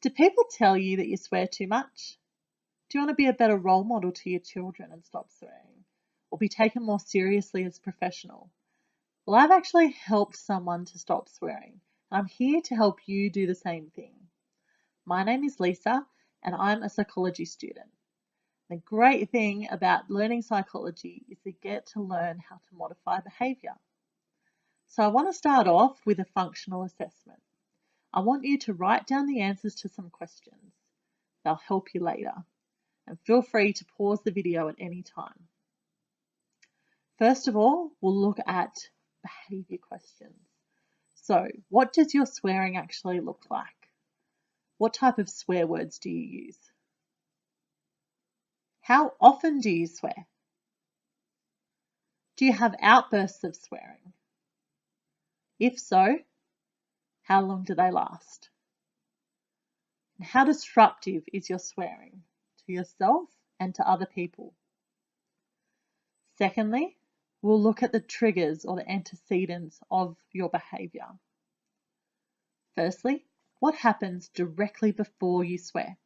Do people tell you that you swear too much? Do you want to be a better role model to your children and stop swearing? Or be taken more seriously as a professional? Well, I've actually helped someone to stop swearing, and I'm here to help you do the same thing. My name is Lisa, and I'm a psychology student. The great thing about learning psychology is you get to learn how to modify behaviour. So I want to start off with a functional assessment. I want you to write down the answers to some questions. They'll help you later. And feel free to pause the video at any time. First of all, we'll look at behaviour questions. So, what does your swearing actually look like? What type of swear words do you use? How often do you swear? Do you have outbursts of swearing? If so, how long do they last? And how disruptive is your swearing to yourself and to other people? Secondly, we'll look at the triggers or the antecedents of your behaviour. Firstly, what happens directly before you swear?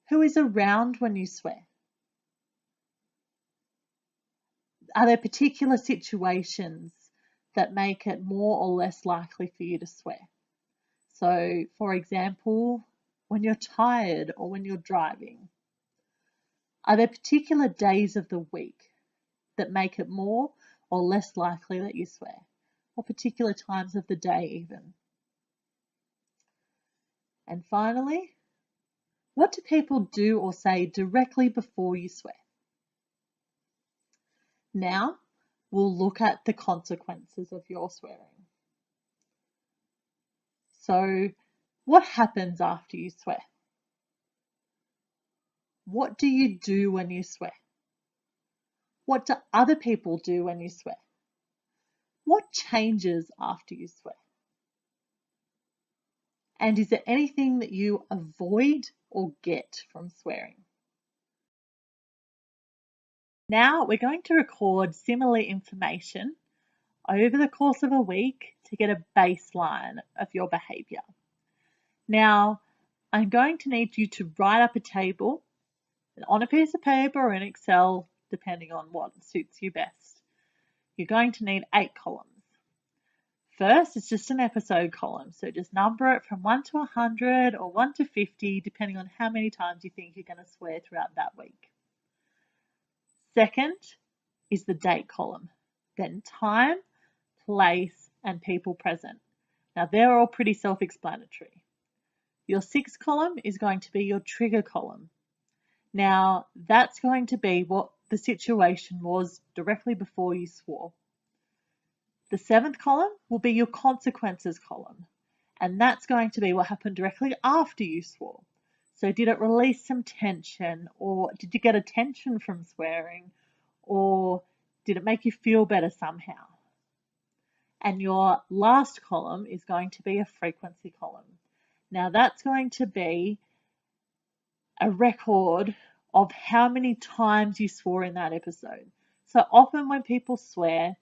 Who is around when you swear? Are there particular situations that make it more or less likely for you to swear? So, for example, when you're tired or when you're driving. Are there particular days of the week that make it more or less likely that you swear? Or particular times of the day even? And finally, what do people do or say directly before you swear? Now, we'll look at the consequences of your swearing. So, what happens after you swear? What do you do when you swear? What do other people do when you swear? What changes after you swear? And is there anything that you avoid or get from swearing? Now we're going to record similar information over the course of a week to get a baseline of your behaviour. Now, I'm going to need you to write up a table on a piece of paper or in Excel, depending on what suits you best. You're going to need 8 columns. First, it's just an episode column, so just number it from 1 to 100 or 1 to 50, depending on how many times you think you're going to swear throughout that week. Second is the date column, then time, place, and people present. Now, they're all pretty self-explanatory. Your 6th column is going to be your trigger column. Now, that's going to be what the situation was directly before you swore. The 7th column will be your consequences column, and that's going to be what happened directly after you swore. So did it release some tension, or did you get attention from swearing, or did it make you feel better somehow? And your last column is going to be a frequency column. Now that's going to be a record of how many times you swore in that episode. So often when people swear,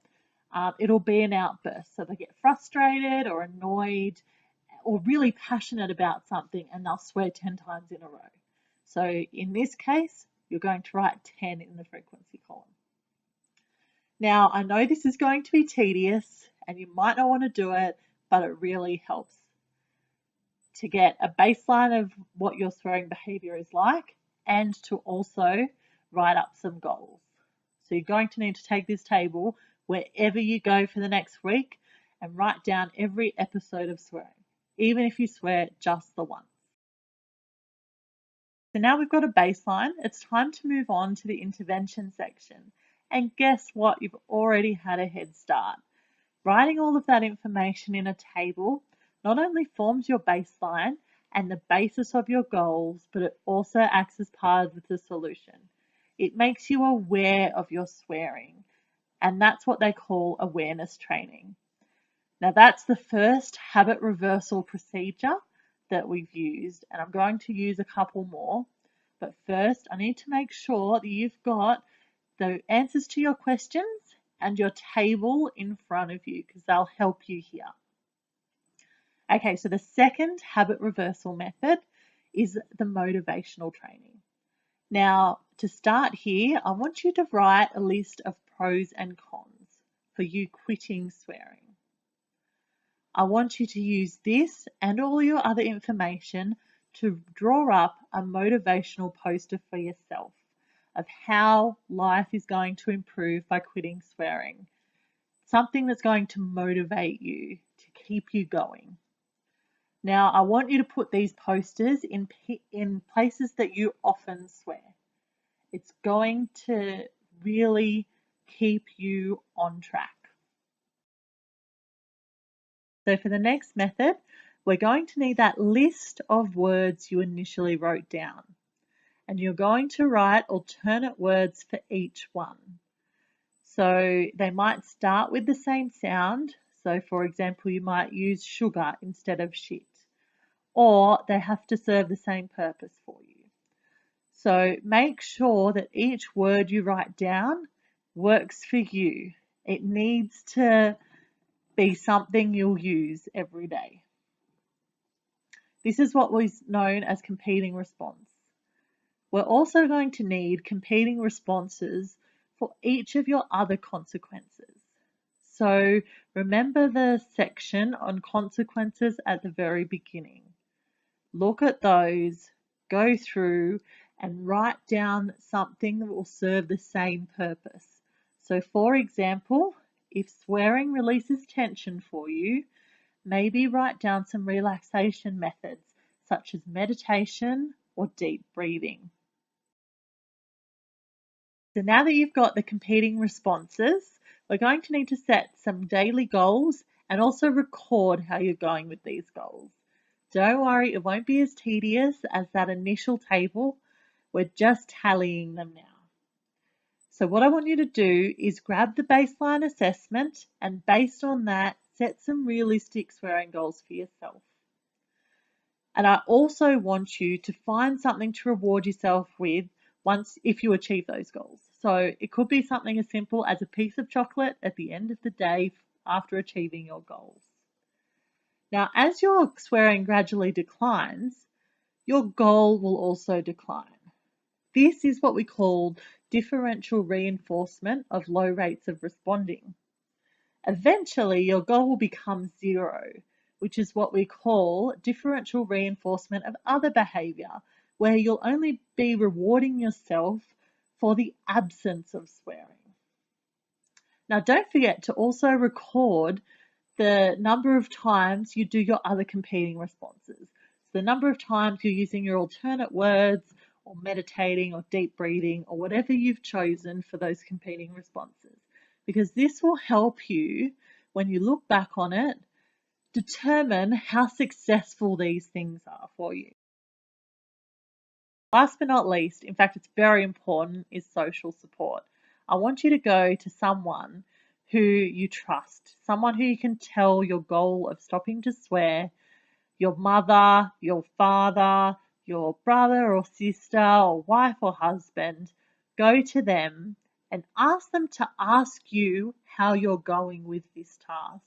it'll be an outburst. So they get frustrated or annoyed or really passionate about something and they'll swear 10 times in a row. So in this case, you're going to write 10 in the frequency column. Now, I know this is going to be tedious and you might not want to do it, but it really helps to get a baseline of what your swearing behaviour is like and to also write up some goals. So you're going to need to take this table wherever you go for the next week and write down every episode of swearing, even if you swear just the once. So now we've got a baseline, it's time to move on to the intervention section. And guess what? You've already had a head start. Writing all of that information in a table not only forms your baseline and the basis of your goals, but it also acts as part of the solution. It makes you aware of your swearing, and that's what they call awareness training. Now that's the first habit reversal procedure that we've used, and I'm going to use a couple more. But first, I need to make sure that you've got the answers to your questions and your table in front of you because they'll help you here. Okay, so the second habit reversal method is the motivational training. Now, to start here, I want you to write a list of pros and cons for you quitting swearing. I want you to use this and all your other information to draw up a motivational poster for yourself of how life is going to improve by quitting swearing. Something that's going to motivate you to keep you going. Now, I want you to put these posters in places that you often swear. It's going to really keep you on track. So for the next method, we're going to need that list of words you initially wrote down. And you're going to write alternate words for each one. So they might start with the same sound. So for example, you might use sugar instead of shit. Or they have to serve the same purpose for you. So make sure that each word you write down works for you. It needs to be something you'll use every day. This is what was known as competing response. We're also going to need competing responses for each of your other consequences. So remember the section on consequences at the very beginning. Look at those, go through and write down something that will serve the same purpose. So for example, if swearing releases tension for you, maybe write down some relaxation methods such as meditation or deep breathing. So now that you've got the competing responses, we're going to need to set some daily goals and also record how you're going with these goals. Don't worry, it won't be as tedious as that initial table. We're just tallying them now. So what I want you to do is grab the baseline assessment and based on that, set some realistic swearing goals for yourself. And I also want you to find something to reward yourself with if you achieve those goals. So it could be something as simple as a piece of chocolate at the end of the day after achieving your goals. Now, as your swearing gradually declines, your goal will also decline. This is what we call differential reinforcement of low rates of responding. Eventually, your goal will become 0, which is what we call differential reinforcement of other behaviour, where you'll only be rewarding yourself for the absence of swearing. Now, don't forget to also record the number of times you do your other competing responses. So the number of times you're using your alternate words or meditating or deep breathing or whatever you've chosen for those competing responses. Because this will help you, when you look back on it, determine how successful these things are for you. Last but not least, in fact, it's very important, is social support. I want you to go to someone who you trust, someone who you can tell your goal of stopping to swear, your mother, your father, your brother or sister or wife or husband. Go to them and ask them to ask you how you're going with this task.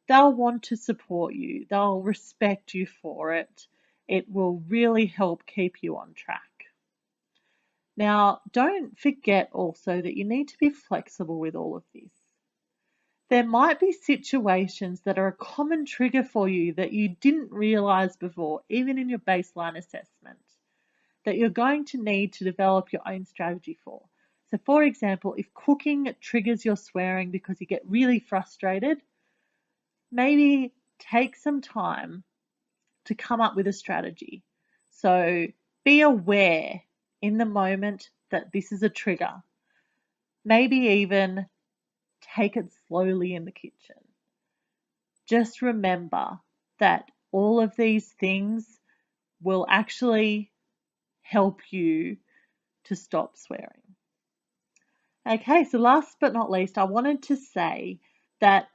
They'll want to support you. They'll respect you for it. It will really help keep you on track. Now, don't forget also that you need to be flexible with all of this. There might be situations that are a common trigger for you that you didn't realize before, even in your baseline assessment, that you're going to need to develop your own strategy for. So for example, if cooking triggers your swearing because you get really frustrated, maybe take some time to come up with a strategy. So be aware in the moment that this is a trigger. Maybe even take it slowly in the kitchen. Just remember that all of these things will actually help you to stop swearing. Okay, so last but not least, I wanted to say that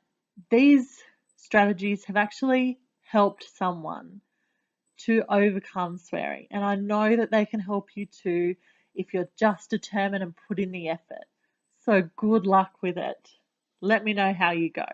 these strategies have actually helped someone to overcome swearing. And I know that they can help you too if you're just determined and put in the effort. So good luck with it. Let me know how you go.